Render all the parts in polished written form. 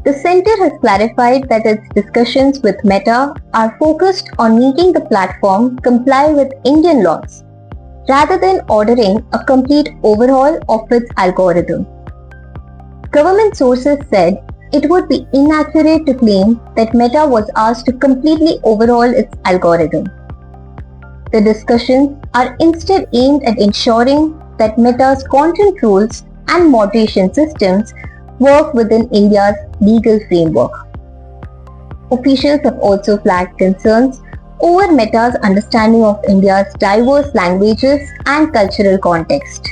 The center has clarified that its discussions with Meta are focused on making the platform comply with Indian laws, rather than ordering a complete overhaul of its algorithm. Government sources said it would be inaccurate to claim that Meta was asked to completely overhaul its algorithm. The discussions are instead aimed at ensuring that Meta's content rules and moderation systems work within India's legal framework. Officials have also flagged concerns over Meta's understanding of India's diverse languages and cultural context.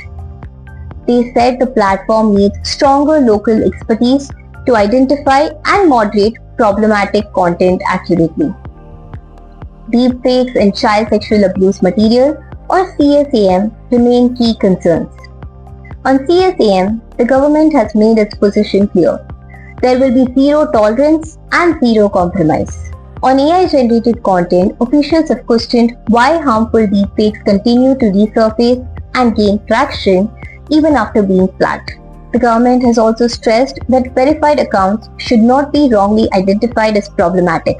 They said the platform needs stronger local expertise to identify and moderate problematic content accurately. Deepfakes and child sexual abuse material, or CSAM, remain key concerns. On CSAM, the government has made its position clear. There will be zero tolerance and zero compromise. On AI-generated content, officials have questioned why harmful deepfakes continue to resurface and gain traction even after being flagged. The government has also stressed that verified accounts should not be wrongly identified as problematic.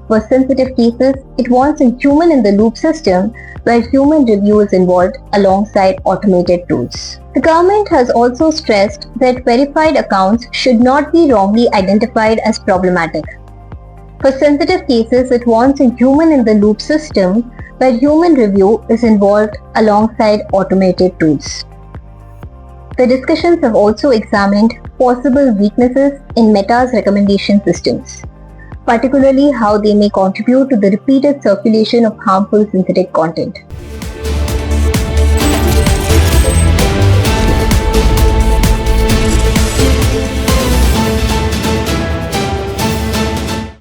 For sensitive cases, it wants a human-in-the-loop system where human review is involved alongside automated tools. The government has also stressed that verified accounts should not be wrongly identified as problematic. For sensitive cases, it wants a human-in-the-loop system where human review is involved alongside automated tools. The discussions have also examined possible weaknesses in Meta's recommendation systems, particularly how they may contribute to the repeated circulation of harmful synthetic content.